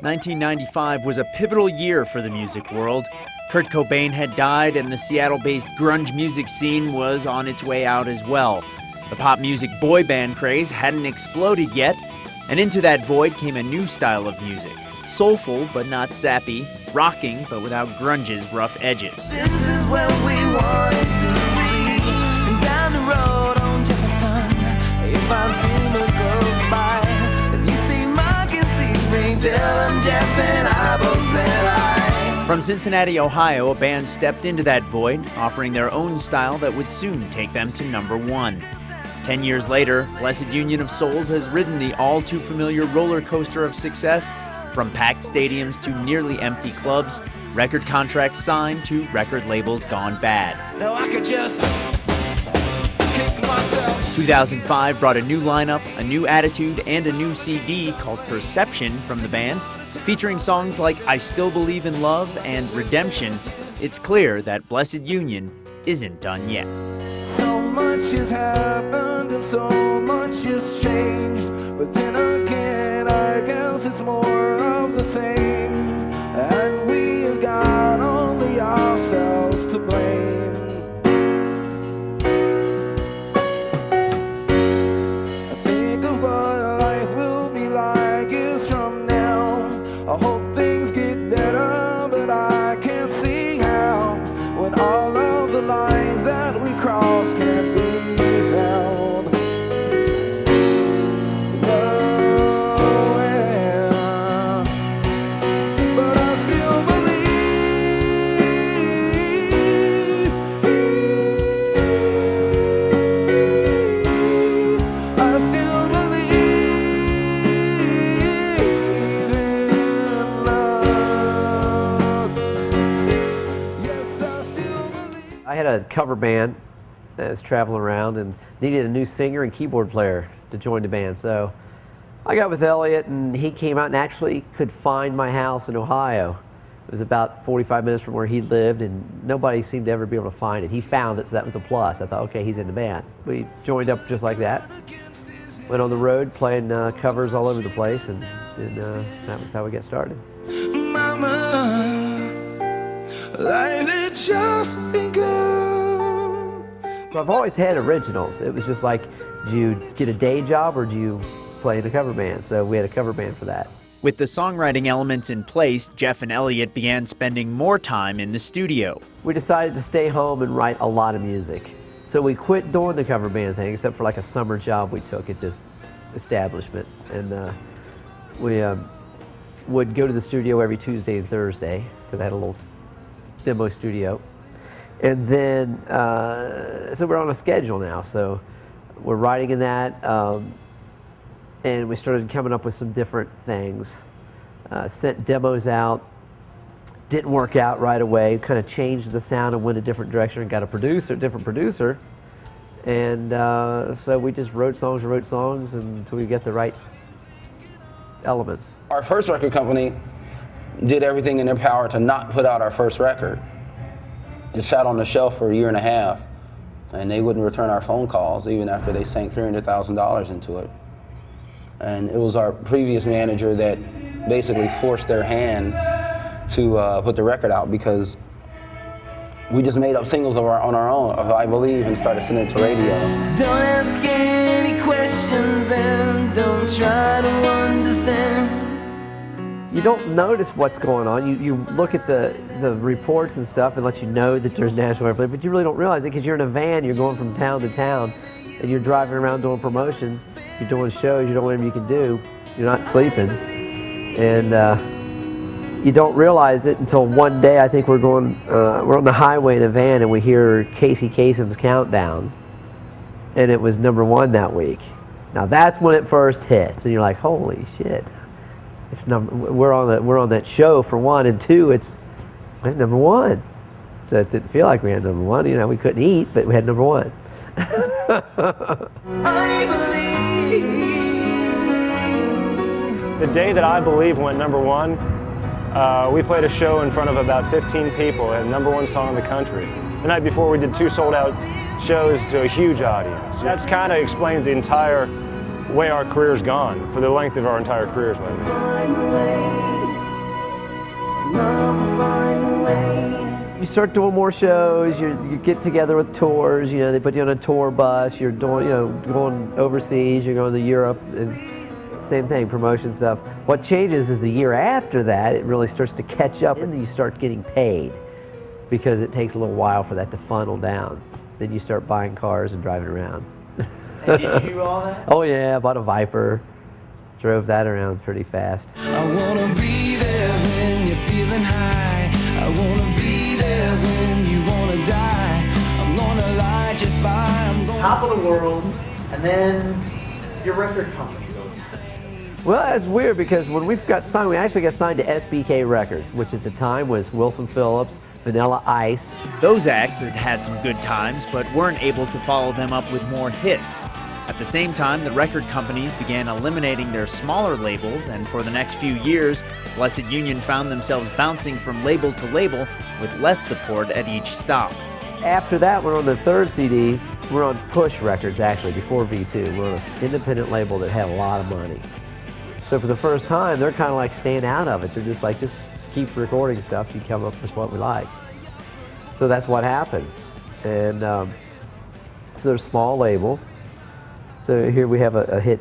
1995 was a pivotal year for the music world. Kurt Cobain had died, and the Seattle-based grunge music scene was on its way out as well. The pop music boy band craze hadn't exploded yet, and into that void came a new style of music. Soulful but not sappy, rocking but without grunge's rough edges. This is where we wanted to be. And down the road on Jefferson, you find steamers close by. And you see Mark and Steve Ring, tell them Jeff and I both said I. From Cincinnati, Ohio, a band stepped into that void, offering their own style that would soon take them to #1. 10 years later, Blessid Union of Souls has ridden the all-too-familiar roller coaster of success, from packed stadiums to nearly empty clubs, record contracts signed to record labels gone bad. No, I could just kick myself. 2005 brought a new lineup, a new attitude, and a new CD called Perception from the band. Featuring songs like I Still Believe in Love and Redemption, it's clear that Blessid Union isn't done yet. So much has happened and so much has changed, but then again I guess it's more of the same, and we have got only ourselves to blame. I think of what life will be like years from now. I hope things get better, but I can't see how, when all of the lines that we cross can't be found. Nowhere. But I still believe. I still believe in love. Yes, I still believe. I had a cover band that was traveling around and needed a new singer and keyboard player to join the band. So I got with Elliot, and he came out and actually could find my house in Ohio. It was about 45 minutes from where he lived, and nobody seemed to ever be able to find it. He found it, so that was a plus. I thought, okay, he's in the band. We joined up just like that. Went on the road playing covers all over the place, and that was how we got started. Mama, life had just begun. So I've always had originals. It was just like, do you get a day job or do you play in a cover band? So we had a cover band for that. With the songwriting elements in place, Jeff and Elliot began spending more time in the studio. We decided to stay home and write a lot of music. So we quit doing the cover band thing, except for like a summer job we took at this establishment. And we would go to the studio every Tuesday and Thursday, because I had a little demo studio. And then, so we're on a schedule now. So we're writing in that, and we started coming up with some different things. Sent demos out, didn't work out right away, kind of changed the sound and went a different direction and got a different producer. And so we just wrote songs until we get the right elements. Our first record company did everything in their power to not put out our first record. It sat on the shelf for a year and a half, and they wouldn't return our phone calls even after they sank $300,000 into it. And it was our previous manager that basically forced their hand to put the record out, because we just made up singles on our own, of I Believe, and started sending it to radio. Don't ask any questions and don't try to understand. You don't notice what's going on. You look at the reports and stuff and let you know that there's national airplay, but you really don't realize it because you're in a van, you're going from town to town, and you're driving around doing promotion, you're doing shows, you're doing whatever you can do, you're not sleeping. And you don't realize it until one day, I think we're on the highway in a van and we hear Casey Kasem's Countdown, and it was #1 that week. Now that's when it first hits, and you're like, holy shit. It's we're on that show for one, and two, it's #1. So it didn't feel like we had #1. You know, we couldn't eat, but we had #1. I believe. The day that I Believe went #1, we played a show in front of about 15 people, and #1 song in the country. The night before, we did 2 sold-out shows to a huge audience. That kind of explains the entire way our career's gone, for the length of our entire careers. Find a way. You start doing more shows, you get together with tours, you know, they put you on a tour bus, you're doing, you know, going overseas, you're going to Europe, and same thing, promotion stuff. What changes is the year after that, it really starts to catch up and you start getting paid because it takes a little while for that to funnel down. Then you start buying cars and driving around. And did you do all that? Oh yeah, I bought a Viper, drove that around pretty fast. I wanna be there when you're feeling high. I wanna be there when you wanna die. I'm gonna light your fire. I'm gonna Top of the world, and then your record company goes. Well, it's weird because when we got signed, we actually got signed to SBK Records, which at the time was Wilson Phillips, Vanilla Ice. Those acts had had some good times, but weren't able to follow them up with more hits. At the same time, the record companies began eliminating their smaller labels, and for the next few years, Blessid Union found themselves bouncing from label to label with less support at each stop. After that, we're on the third CD. We're on Push Records, actually, before V2. We're on an independent label that had a lot of money. So for the first time, they're kind of like staying out of it. They're just like, just keep recording stuff, you come up with what we like. So that's what happened. And so they're a small label. So here we have a hit,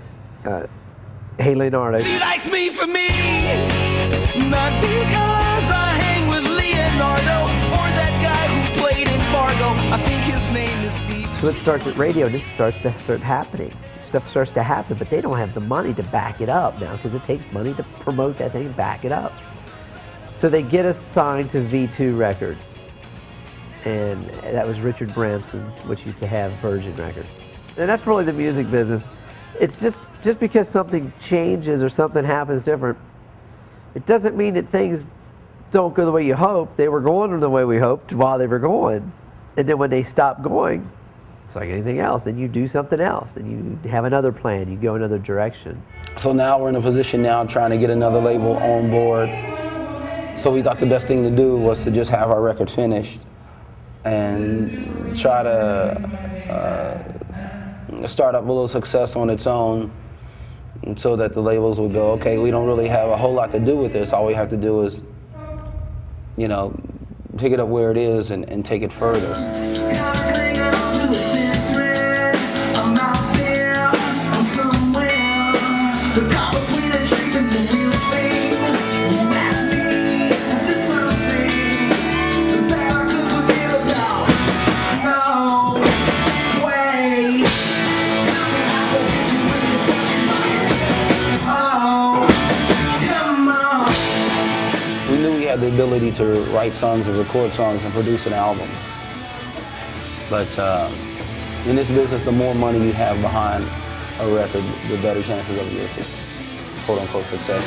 Hey Leonardo. She likes me for me, not because I hang with Leonardo or that guy who played in Fargo. I think his name is Steve. So it starts at radio, and it starts happening. Stuff starts to happen, but they don't have the money to back it up now because it takes money to promote that thing and back it up. So they get us signed to V2 Records, and that was Richard Branson, which used to have Virgin Records. And that's really the music business. It's just because something changes or something happens different, it doesn't mean that things don't go the way you hoped. They were going the way we hoped while they were going. And then when they stop going, it's like anything else. Then you do something else and you have another plan. You go another direction. So now we're in a position now trying to get another label on board. So we thought the best thing to do was to just have our record finished and try to start up a little success on its own, and so that the labels would go, okay, we don't really have a whole lot to do with this. All we have to do is, you know, pick it up where it is and take it further. The ability to write songs and record songs and produce an album. But in this business, the more money you have behind a record, the better chances of your quote-unquote success.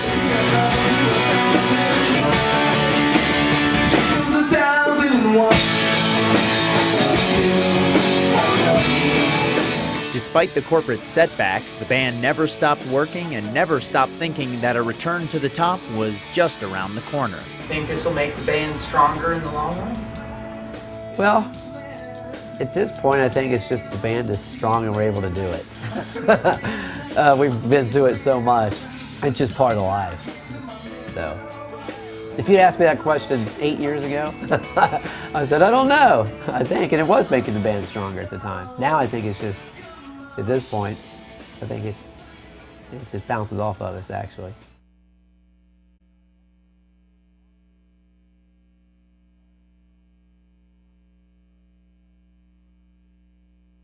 Despite the corporate setbacks, the band never stopped working and never stopped thinking that a return to the top was just around the corner. Think this will make the band stronger in the long run? Well, at this point, I think it's just the band is strong and we're able to do it. We've been through it so much. It's just part of life. So, if you'd asked me that question 8 years ago, I said, I don't know, I think. And it was making the band stronger at the time. Now I think it's just, at this point, I think it just bounces off of us, actually.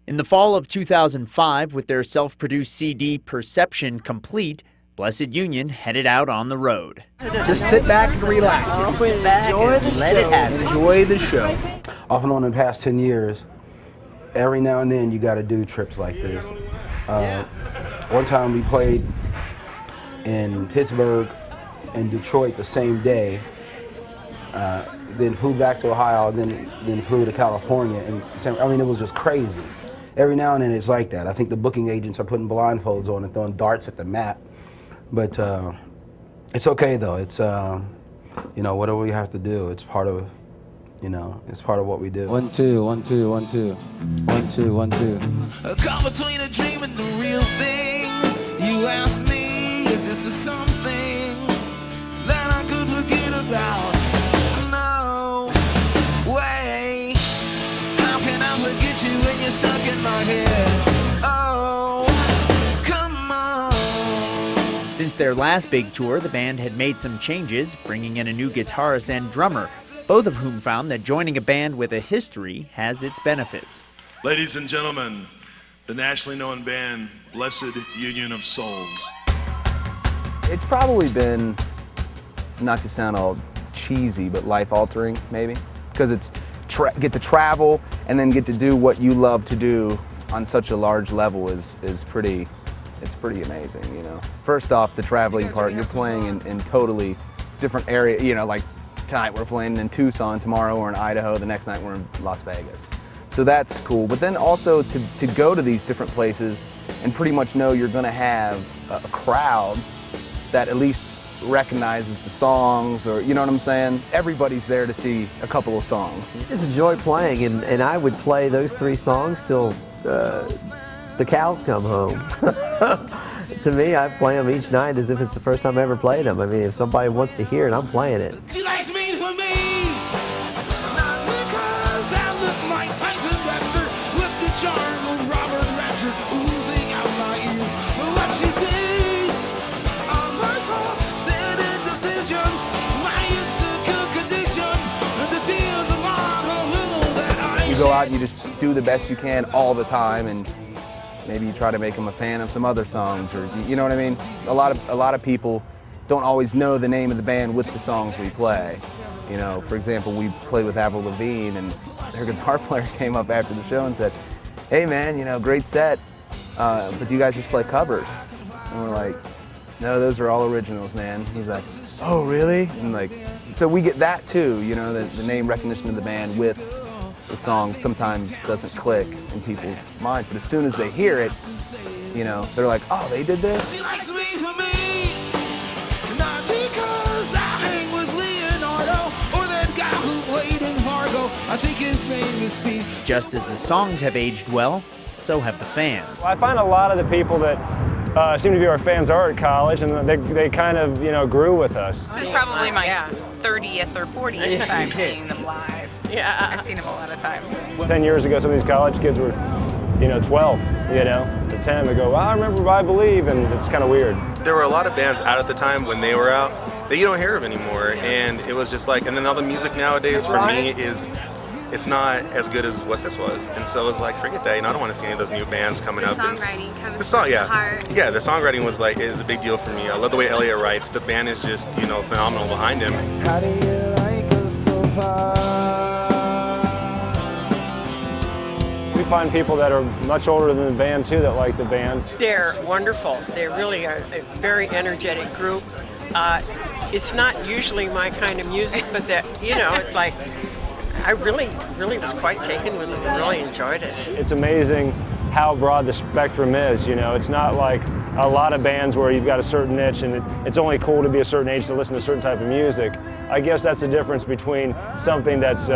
In the fall of 2005, with their self-produced CD Perception complete, Blessid Union headed out on the road. Just sit back and relax. Just sit back and let it happen. Enjoy the show. Off and on in the past 10 years, every now and then you got to do trips like this. One time we played in Pittsburgh and Detroit the same day, then flew back to Ohio, then flew to California. And I mean, it was just crazy. Every now and then it's like that. I think the booking agents are putting blindfolds on and throwing darts at the map. But it's okay though. It's, you know, whatever we have to do, it's part of, you know, it's part of what we do. 1 2 1 2 1 2 1 2 1 2. A call between a dream and the real thing. You ask me if this is something that I could forget about. their last big tour, the band had made some changes, bringing in a new guitarist and drummer, both of whom found that joining a band with a history has its benefits. Ladies and gentlemen, the nationally known band, Blessid Union of Souls. It's probably been, not to sound all cheesy, but life-altering, maybe, because it's get to travel and then get to do what you love to do on such a large level is pretty amazing, you know. First off, the traveling part, you're playing in totally different area, you know, like tonight we're playing in Tucson, tomorrow we're in Idaho, the next night we're in Las Vegas. So that's cool, but then also to go to these different places and pretty much know you're gonna have a crowd that at least recognizes the songs, or you know what I'm saying? Everybody's there to see a couple of songs. Just enjoy playing, and I would play those 3 songs till the cows come home. To me, I play them each night as if it's the first time I ever played them. I mean, if somebody wants to hear it, I'm playing it. She likes me for me, not because I look like Tyson Baxter with the charm of Robert Ratcher oozing out my ears. But what she says are my thoughts, said decisions, my insecure condition, and the tears of my little that I You go out and you just do the best you can all the time, and maybe you try to make them a fan of some other songs, or you know what I mean? A lot of people don't always know the name of the band with the songs we play. You know, for example, we played with Avril Lavigne, and their guitar player came up after the show and said, "Hey man, you know, great set, but do you guys just play covers?" And we're like, "No, those are all originals, man." He's like, "Oh, really?" And like, so we get that too, you know, the name recognition of the band with the song sometimes doesn't click in people's minds, but as soon as they hear it, you know, they're like, "Oh, they did this?" She likes me for me, not because I hang with Leonardo or that guy who played in Fargo. I think his name is Steve. Just as the songs have aged well, so have the fans. I find a lot of the people that seem to be our fans are at college, and they kind of, you know, grew with us. This is probably my 30th or 40th time seeing them live. Yeah. I've seen them a lot of times. 10 years ago, some of these college kids were, you know, 12, you know, to 10. They go, "I remember I Believe," and it's kind of weird. There were a lot of bands out at the time when they were out that you don't hear of anymore, and it was just like, and then all the music nowadays for me it's not as good as what this was, and so it was like, forget that, you know, I don't want to see any of those new bands coming up. The songwriting comes the song, from the heart. Yeah, the songwriting is a big deal for me. I love the way Elliot writes. The band is just, you know, phenomenal behind him. How do you like us so far? We find people that are much older than the band too that like the band. They're wonderful. They really are a very energetic group. It's not usually my kind of music, but that, you know, it's like, I really was quite taken with them and really enjoyed it. It's amazing how broad the spectrum is, you know. It's not like a lot of bands where you've got a certain niche and it's only cool to be a certain age to listen to a certain type of music. I guess that's the difference between something that's,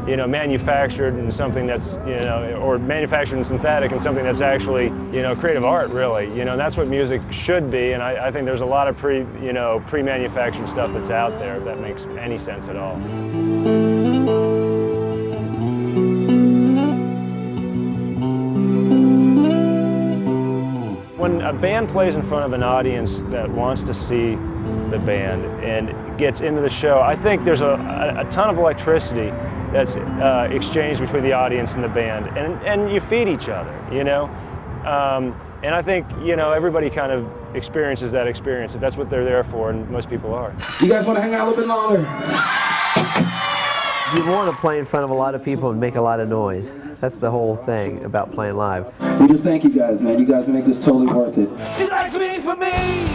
you know, manufactured and something that's, you know, or manufactured and synthetic and something that's actually, you know, creative art, really. You know, that's what music should be, and I think there's a lot of pre-manufactured stuff that's out there, if that makes any sense at all. When a band plays in front of an audience that wants to see the band and gets into the show, I think there's a ton of electricity that's exchanged between the audience and the band, and you feed each other, you know? And I think, you know, everybody kind of experiences that experience, if that's what they're there for, and most people are. You guys want to hang out a little bit longer? You want to play in front of a lot of people and make a lot of noise. That's the whole thing about playing live. We just thank you guys, man. You guys make this totally worth it. She likes me for me.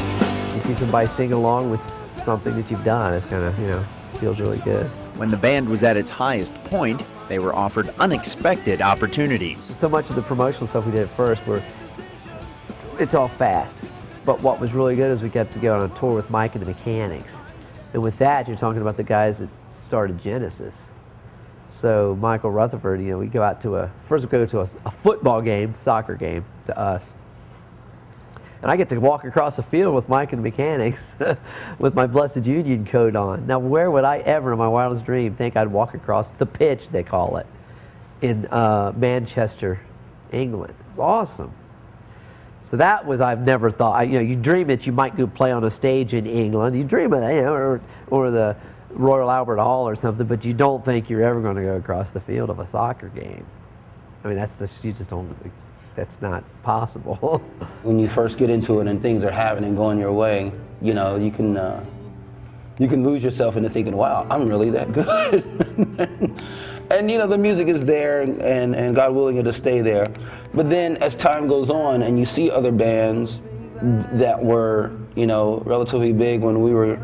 You see somebody sing along with something that you've done, it's kind of, you know, feels really good. When the band was at its highest point, they were offered unexpected opportunities. So much of the promotional stuff we did at first it's all fast. But what was really good is we got to go on a tour with Mike and the Mechanics. And with that, you're talking about the guys that started Genesis. So Michael Rutherford, you know, we go out to first we go to a football game, soccer game to us. And I get to walk across the field with Mike and the Mechanics with my Blessid Union coat on. Now, where would I ever in my wildest dream think I'd walk across the pitch, they call it, in Manchester, England? It's awesome. So that was, I've never thought, you dream it, you might go play on a stage in England, you dream of that, or the Royal Albert Hall or something, but you don't think you're ever going to go across the field of a soccer game. I mean, you just don't, that's not possible. When you first get into it and things are happening, going your way, you can lose yourself into thinking, wow, I'm really that good. And the music is there, and God willing, it'll stay there. But then as time goes on and you see other bands that were, relatively big when we were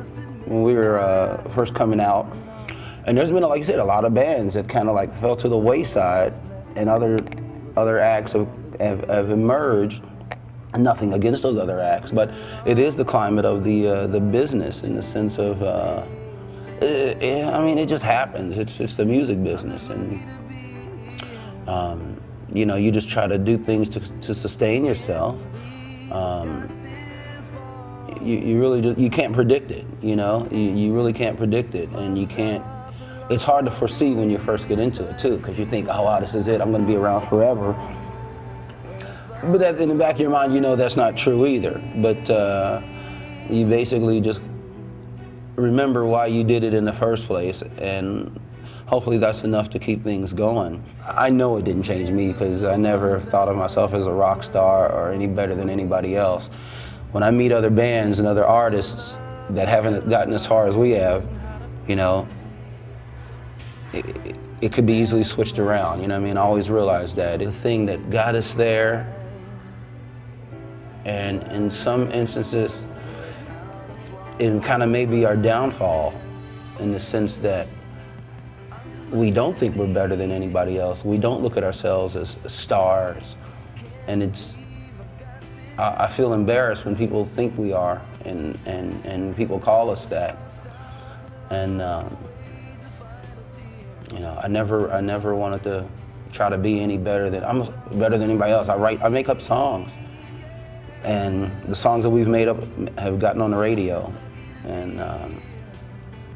first coming out, and there's been, like you said, a lot of bands that kind of like fell to the wayside, and other acts have emerged. Nothing against those other acts, but it is the climate of the business, in the sense of, it just happens. It's the music business, and you just try to do things to sustain yourself. You really you can't predict it. You really can't predict it, and you can't. It's hard to foresee when you first get into it too, because you think, oh wow, this is it. I'm going to be around forever. But in the back of your mind, that's not true either. But you basically just remember why you did it in the first place, and hopefully that's enough to keep things going. I know it didn't change me, because I never thought of myself as a rock star or any better than anybody else. When I meet other bands and other artists that haven't gotten as far as we have, it could be easily switched around. I always realize that. The thing that got us there, and in some instances, it kind of maybe our downfall, in the sense that we don't think we're better than anybody else. We don't look at ourselves as stars, and I feel embarrassed when people think we are, and people call us that. And I never wanted to try to be any better than anybody else. I make up songs. And the songs that we've made up have gotten on the radio, and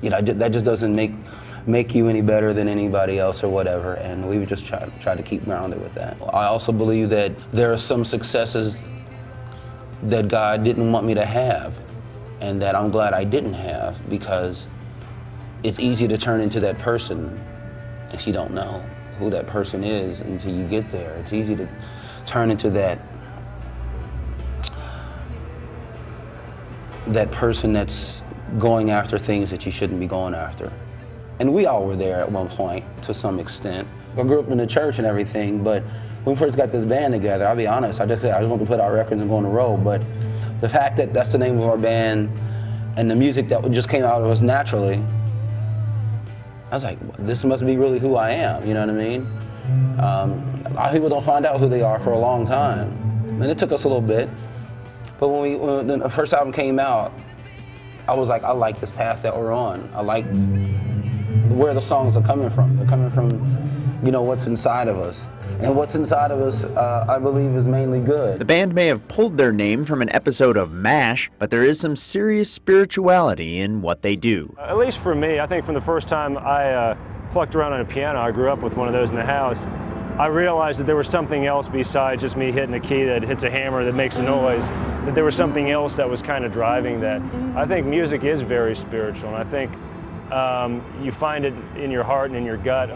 that just doesn't make you any better than anybody else or whatever. And we would just try to keep grounded with that. I also believe that there are some successes that God didn't want me to have, and that I'm glad I didn't have, because it's easy to turn into that person if you don't know who that person is until you get there. It's easy to turn into that person that's going after things that you shouldn't be going after. And we all were there at one point, to some extent. I grew up in the church and everything, but when we first got this band together, I'll be honest, I just wanted to put out records and go on the road. But the fact that that's the name of our band, and the music that just came out of us naturally, I was like, this must be really who I am, you know what I mean? A lot of people don't find out who they are for a long time. And it took us a little bit. But when the first album came out, I was like, I like this path that we're on. I like where the songs are coming from. They're coming from, what's inside of us. And what's inside of us, I believe, is mainly good. The band may have pulled their name from an episode of MASH, but there is some serious spirituality in what they do. At least for me, I think from the first time I plucked around on a piano, I grew up with one of those in the house, I realized that there was something else besides just me hitting a key that hits a hammer that makes a noise, that there was something else that was kind of driving that. I think music is very spiritual, and I think you find it in your heart and in your gut.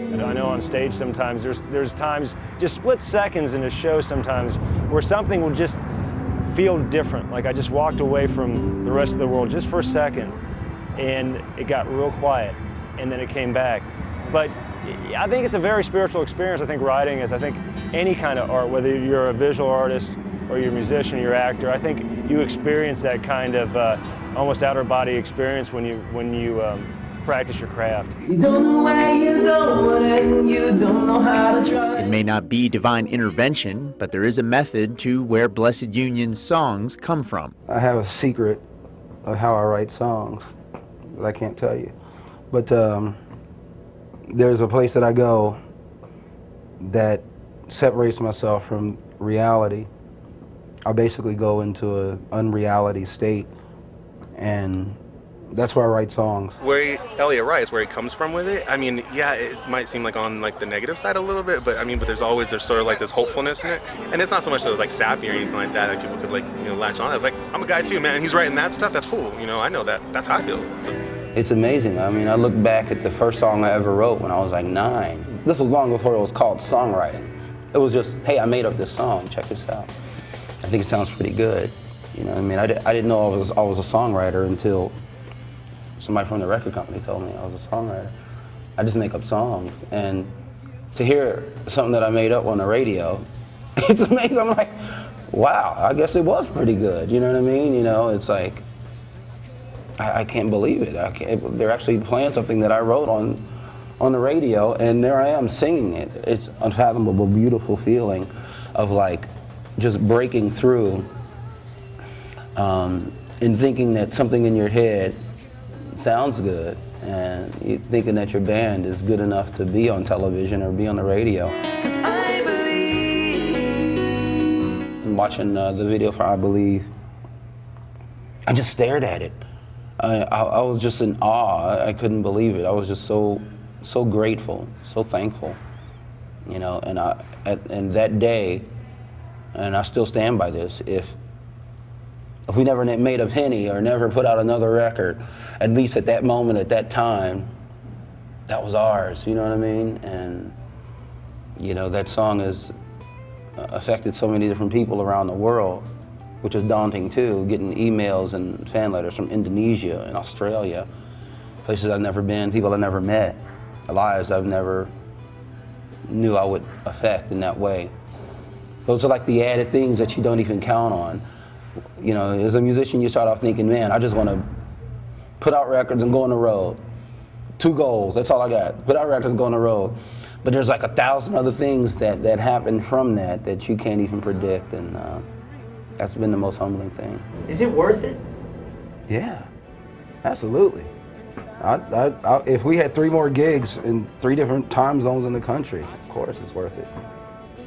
And I know on stage sometimes there's times, just split seconds in a show sometimes, where something will just feel different. Like I just walked away from the rest of the world just for a second, and it got real quiet, and then it came back. But I think it's a very spiritual experience. I think writing is, I think any kind of art, whether you're a visual artist or you're a musician, you're an actor, I think you experience that kind of almost outer body experience when you practice your craft. You don't know where you're going, you don't know how to try. It may not be divine intervention, but there is a method to where Blessid Union's songs come from. I have a secret of how I write songs that I can't tell you. But there's a place that I go that separates myself from reality. I basically go into an unreality state, and That's where I write songs. Where Elliot writes, where he comes from with it, I mean, yeah, it might seem like on like the negative side a little bit, but I mean, but there's sort of like this hopefulness in it, and it's not so much that it was like sappy or anything like that. Like people could like latch on. It's like I'm a guy too, man. He's writing that stuff. That's cool. I know that. That's how I feel. So. It's amazing. I mean, I look back at the first song I ever wrote when I was like 9. This was long before it was called songwriting. It was just, hey, I made up this song. Check this out. I think it sounds pretty good. You know what I mean? I didn't know I was a songwriter until somebody from the record company told me I was a songwriter. I just make up songs, and to hear something that I made up on the radio, it's amazing. I'm like, wow, I guess it was pretty good. You know what I mean? It's like, I can't believe it. They're actually playing something that I wrote on the radio, and there I am singing it. It's unfathomable, beautiful feeling of like just breaking through and thinking that something in your head sounds good, and you're thinking that your band is good enough to be on television or be on the radio. And watching the video for I Believe, I just stared at it. I was just in awe. I couldn't believe it. I was just so grateful, so thankful, and and that day, and I still stand by this, if we never made a penny or never put out another record, at least at that moment, at that time, that was ours, you know what I mean? And, that song has affected so many different people around the world, which is daunting too, getting emails and fan letters from Indonesia and Australia, places I've never been, people I've never met, lives I've never knew I would affect in that way. Those are like the added things that you don't even count on. As a musician, you start off thinking, man, I just want to put out records and go on the road. 2 goals, that's all I got. Put out records and go on the road. But there's like 1,000 other things that happen from that you can't even predict, and that's been the most humbling thing. Is it worth it? Yeah, absolutely. If we had 3 more gigs in 3 different time zones in the country, of course it's worth it.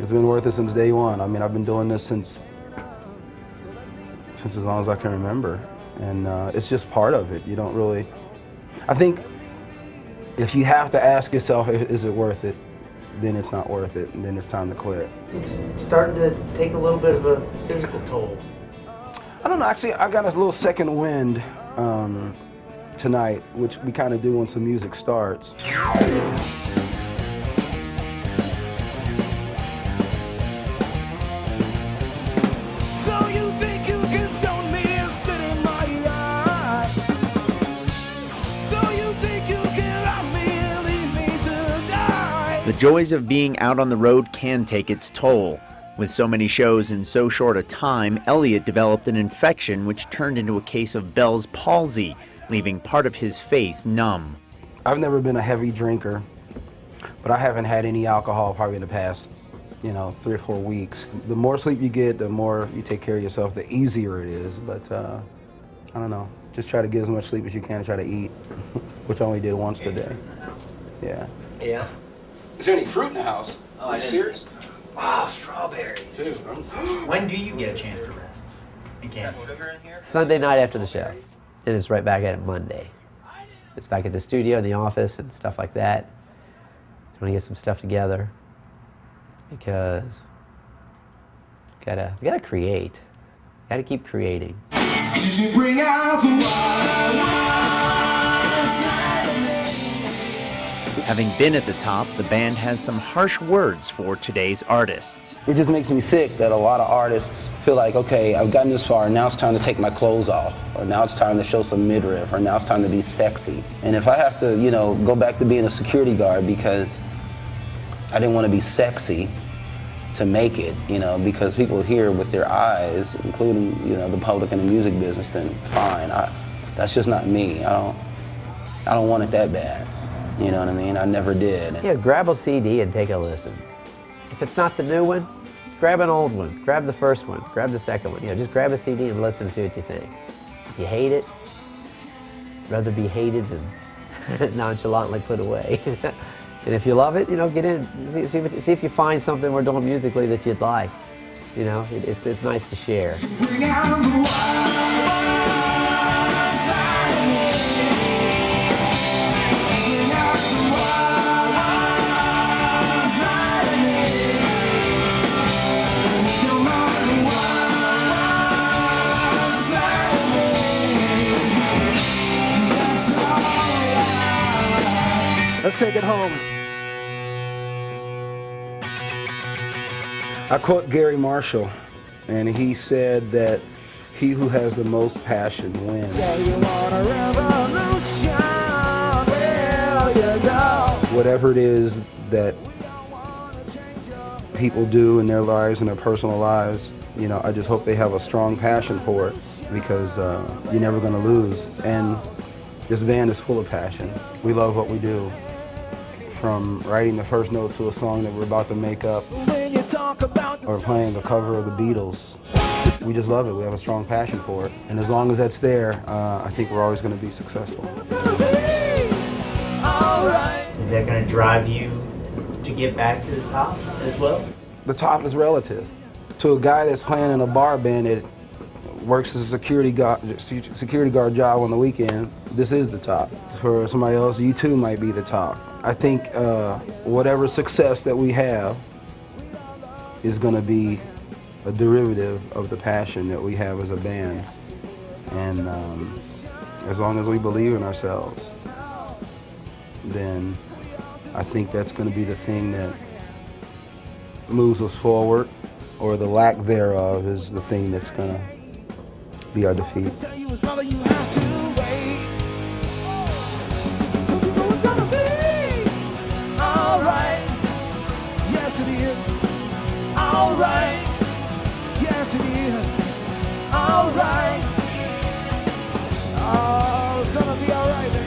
It's been worth it since day one. I mean, I've been doing this since as long as I can remember, and it's just part of it. You don't really, I think if you have to ask yourself, is it worth it, then it's not worth it, and then it's time to quit. It's starting to take a little bit of a physical toll. I don't know, actually I got a little second wind tonight, which we kind of do when some music starts. The joys of being out on the road can take its toll. With so many shows in so short a time, Elliot developed an infection which turned into a case of Bell's palsy, leaving part of his face numb. I've never been a heavy drinker, but I haven't had any alcohol probably in the past, 3 or 4 weeks. The more sleep you get, the more you take care of yourself, the easier it is. But I don't know, just try to get as much sleep as you can and try to eat, which I only did once today. Yeah. Yeah. Is there any fruit in the house? Are you serious? Wow, strawberries. Dude, When do you get a chance to rest? Again. Sunday night after the show, and it's right back at it Monday. It's back at the studio, in the office, and stuff like that. So want to get some stuff together because gotta create, gotta keep creating. Bring out the Having been at the top, the band has some harsh words for today's artists. It just makes me sick that a lot of artists feel like, okay, I've gotten this far, now it's time to take my clothes off, or now it's time to show some midriff, or now it's time to be sexy. And if I have to, go back to being a security guard because I didn't want to be sexy to make it, because people hear with their eyes, including, the public and the music business, then fine. That's just not me. I don't want it that bad. You know what I mean? I never did. Yeah, grab a CD and take a listen. If it's not the new one, grab an old one. Grab the first one. Grab the second one. Just grab a CD and listen and see what you think. If you hate it, rather be hated than nonchalantly put away. And if you love it, get in. See if you find something we're doing musically that you'd like. It's nice to share. Bring out the wild side of me. Let's take it home. I quote Gary Marshall, and he said that he who has the most passion wins. Say you want a revolution, well, you know. Whatever it is that people do in their lives, in their personal lives, you know, I just hope they have a strong passion for it, because you're never going to lose. And this band is full of passion. We love what we do. From writing the first note to a song that we're about to make up, or playing a cover of the Beatles. We just love it. We have a strong passion for it. And as long as that's there, I think we're always going to be successful. Is that going to drive you to get back to the top as well? The top is relative. To a guy that's playing in a bar band that works as a security guard job on the weekend, this is the top. For somebody else, you too might be the top. I think whatever success that we have is going to be a derivative of the passion that we have as a band. And as long as we believe in ourselves, then I think that's going to be the thing that moves us forward, or the lack thereof is the thing that's going to be our defeat. Alright, yes it is. Alright. Oh, it's gonna be alright, baby.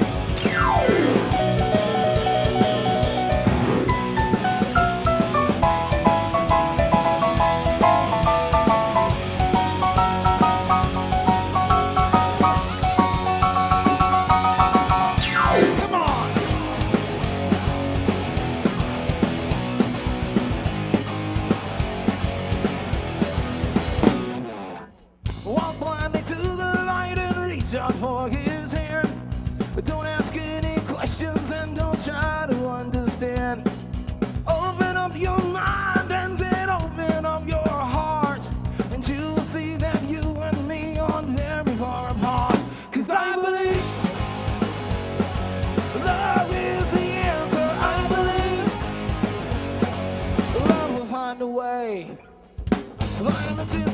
Come on. Walk blindly to the light and reach out for his hand. But don't ask any questions and don't try to understand. Open up your mind and then open up your heart, and you will see that you and me aren't very far apart. 'Cause I believe love is the answer. I believe love will find a way. Violence is